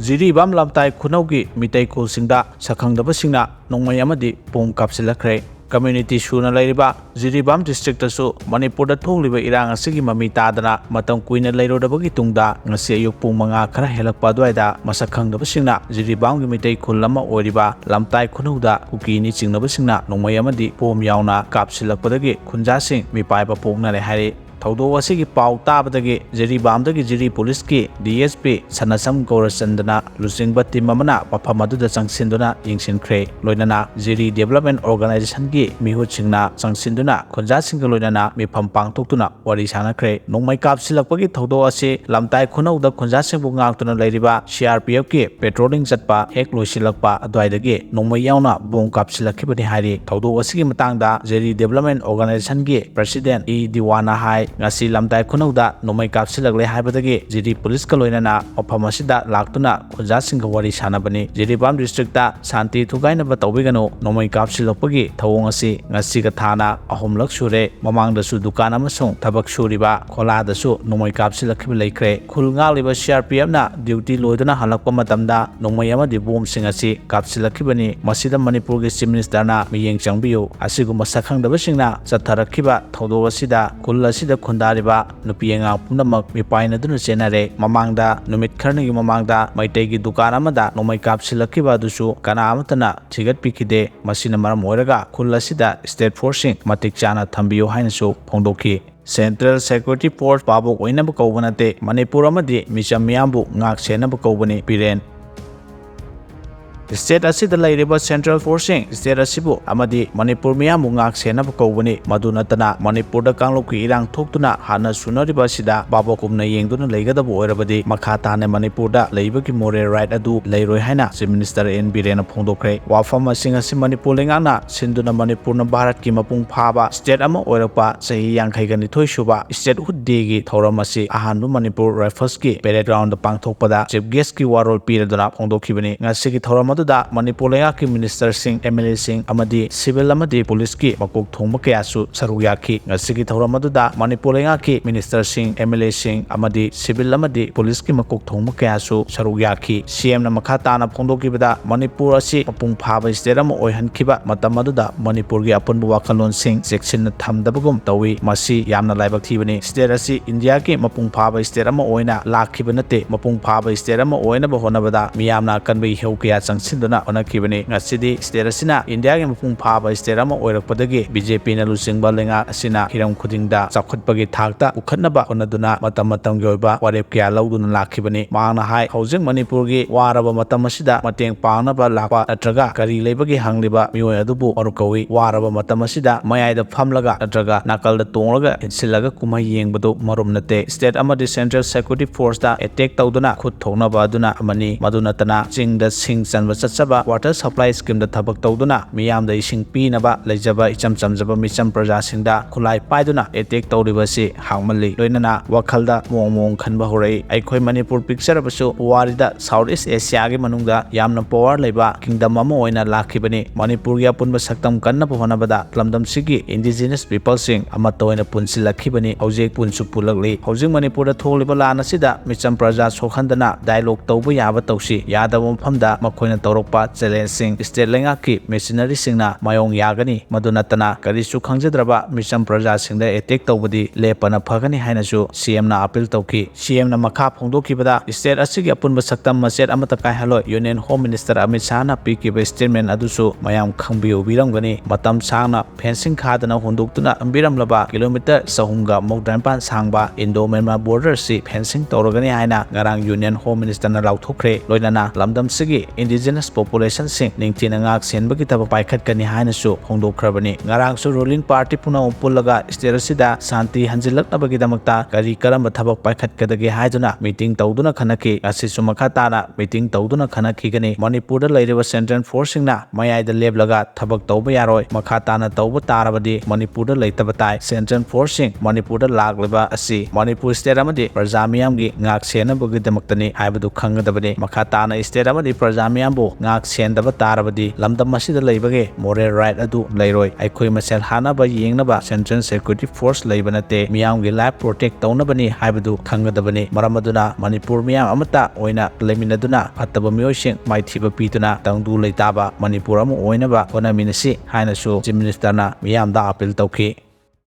Jiribam lamtai khunaugi mitai khulsingda sakhangdabasingna nongmai amadi pom kapsilakre community suna lairiba Jiribam district asu Manipurda tholiba irang asigi mami tadana matam kuina lairodabagi tungda ngasi ayuk pung manga khara helakpa adwaida masakhangdabasingna Jiribam gi mitai khulama oiriba lamtai khunauda kukini chingnabasingna nongmai amadi pom yauna kapsilakpadagi khunjasing mipaiba pongnare hari Thaudo asigi pau tabadagi Jiribamdagi Jiri police ki DSP Sanasam Gaurachandana lusingba team amana mafam aduda changsinduna yingsinkhre loinana Jiri Development Organization ki mihutchingna changsinduna khonjasingga loinana mifam pangthoktuna wari sanakre nongmai kapsilakpagi thaudo ase lamtai khunauda khonjasingbu ngaaktuna leiriba CRPF ki patrolling chatpa hek loisilakpa adwaidagi nongmai yauna bong kapsilakhibani hari thaudo asigi matangda Jiri Development Organization ki President E Diwana hai ngasi lamtai khunauda nomai kapsilakle haibadagi Jiri police ka loinana mafam asida laktuna khonjasingga wari sanabani Jiribam district ta santi thugainaba tawbigano nomai kapsilakpagi thawong asi ngasi ka thana ahomlak sure mamangdasu dukan amasung thabak suriba kholadasu nomai kapsilakhiba leikre khulngaaliba CRPF na duty loiduna halakpa matamda nomai amadi bom sing asi kapsilakhibani masida Manipur gi chief minister na miyeng changbiyu asiguma sakhangdabasingna chatharakhiba thawdo asida khul asida khundariba nupi anga punamak mipainaduna chenare mamangda numit kharnigi mamangda maitegi dukan amada nomai kapsilakhiba dusu kana amatana thigat pikide masina maram oiraga khul asida state forcing matik chana thambiyo hainasu phongdokhi Central Security Force pabok oinaba kaubanate Manipur amadi micham miyambu ngak senaba kaubani Piren State asida lairiba Central Forcing State asibu amadi Manipur miyambu ngak senaba kaubani madunatana Manipur da kanglokki irang thoktuna hana sunariba sida babokumna yengduna leigadabu oirabadi makha tane Manipur da leibagi moral right adu leiroi haina Chief Minister N Birena phongdokre wafam asing asi Manipur lengana sinduna Manipur na Bharat ki mapung phaba state ama oirapa sahi yangkhai gani thoi suba state huddegi thoram asi ahanbu Manipur Rifles ki parade ground da pangthokpada chief guest ki warol piraduna phongdokhibani ngasi ki thoram da Manipur lenga ki minister sing MLA sing amadi civil amadi police ki makok thongba kayasu saruk yakhi ngasi ki thoram da Manipur lenga ki minister sing MLA sing amadi civil amadi police ki makok thongba kayasu saruk yakhi CM na makha tana phongdokibada Manipur asi mapung phaba state ama oihankhiba matam aduda Manipur gi apunbu wakalon sing section na thamdabagum tawi masi yamna laibak thibani state asi India ki mapung phaba state ama oina lakhiba nate mapung phaba state ama oina ba honabada miyamna kanbai heu kya sinduna onakibani ngasidi state asina India gi mapung phaba state ama oirakpadagi BJP na lusingba lenga asina hiram khudingda chakhutpagi thakta ukhatnaba onaduna matam gi oiba warep kya lauduna lakhibani mangna hai housing Manipur gi waraba matam asida mateng pangnaba lakpa natraga kari leibagi hangliba mioi adubu orukawi waraba matam asida mayaida phamlaga natraga nakalda tonglaga insilaga kumai yengbadu marum nate state amadi Central Security Force da attack tawduna khut thonaba aduna amani madunatana chingda sing chanba chatsaba water supply scheme da thabak tawduna miyamda ising pinaba leijaba icham chamjaba micham praja singda khulai paiduna attack tawriba si hangmali loinana wakhalda mong khanba horai aikhoi Manipur picture basu warida South East Asia gi manungda yamna power leiba kingdom ama oina lakhibani Manipur gi apunba saktam kanna honabada lamdam sigi indigenous people sing ama toina punsilakhibani hojek punsu pulakli hojing Manipur da tholiba lana sida micham praja sokhandana dialogue tawba yaba tawsi yadaba mafamda makhoina tawrokpa challenge sing state lenga ki machinery singna mayong yagani madunatana karisu khangjadraba micham praja singda attack tawbadi lepana phagani hainasu CM na appeal tawki CM na makha phongdokibada state asigi apunba saktam machet amata kai haloi Union Home Minister Amit Shah na pikiba statement adusu mayam khangbiu biramgani matam sangna fencing khadana hondoktuna ambiramlaba kilometer sahunga mogdanpan sangba Indo Myanmar border si fencing tawragani haina ngarang Union Home Minister na lauthokre loinana lamdam sigi indigenous population sing ningthina ngak senbagi tabak paikhatkani haina su phongdokhrabani ngarang su ruling party puna upullaga state asida santi hanjilaknabagi damakta kari karamba thabak paikhatkadagi haiduna meeting tawduna khanaki asisu makha tana meeting tawduna khanaki gani Manipur da lairiba Central Forcing na mayaida leblaga thabak tawba yaroi makha tana tawba tarabadi Manipur da leitaba tai Central Forcing Manipur da lagliba asi Manipur state amadi praja miyamgi ngak senabagi damaktani haibadu khangadabani makha tana state amadi praja miyambu ꯑꯃꯕꯨ ꯉꯥꯛ ꯁꯦꯟꯗꯕ ꯇꯥꯔꯕꯗꯤ ꯂꯝꯗꯝ ꯑꯁꯤꯗ ꯂꯩꯕꯒꯤ moral right ꯑꯗꯨ ꯂꯩꯔꯣꯏ ꯑꯩꯈꯣꯏ ꯃꯁꯦꯜ ꯍꯥꯟꯅꯕ ꯌꯦꯡꯅꯕ ꯁꯦꯟꯇ꯭ꯔꯦꯜ ꯁꯦꯀ꯭ꯌꯨꯔꯤꯇꯤ ꯐꯣꯔꯁ ꯂꯩꯕ ꯅꯠꯇꯦ ꯃꯤꯌꯥꯝꯒꯤ ꯂꯥꯏꯐ ꯄ꯭ꯔꯣꯇꯦꯛ ꯇꯧꯅꯕꯅꯤ ꯍꯥꯏꯕꯗꯨ ꯈꯪꯒꯗꯕꯅꯤ ꯃꯔꯝ ꯑꯗꯨꯅ ꯃꯅꯤꯄꯨꯔ ꯃꯤꯌꯥꯝ ꯑꯃꯠꯇ ꯑꯣꯏꯅ ꯂꯩꯃꯤꯟꯅꯗꯨꯅ ꯐꯠꯇꯕ ꯃꯤꯑꯣꯏꯁꯤꯡ ꯃꯥꯏꯊꯤꯕ ꯄꯤꯗꯨꯅ ꯇꯪꯗꯨ ꯂꯩꯇꯥꯕ ꯃꯅꯤꯄꯨꯔ ꯑꯃ ꯑꯣꯏꯅꯕ ꯍꯣꯠꯅꯃꯤꯟꯅꯁꯤ ꯍꯥꯏꯅꯁꯨ ꯆꯤꯐ ꯃꯤꯅꯤꯁꯇꯔꯅ ꯃꯤꯌꯥꯝꯗ ꯑꯄꯤꯜ ꯇꯧꯈꯤ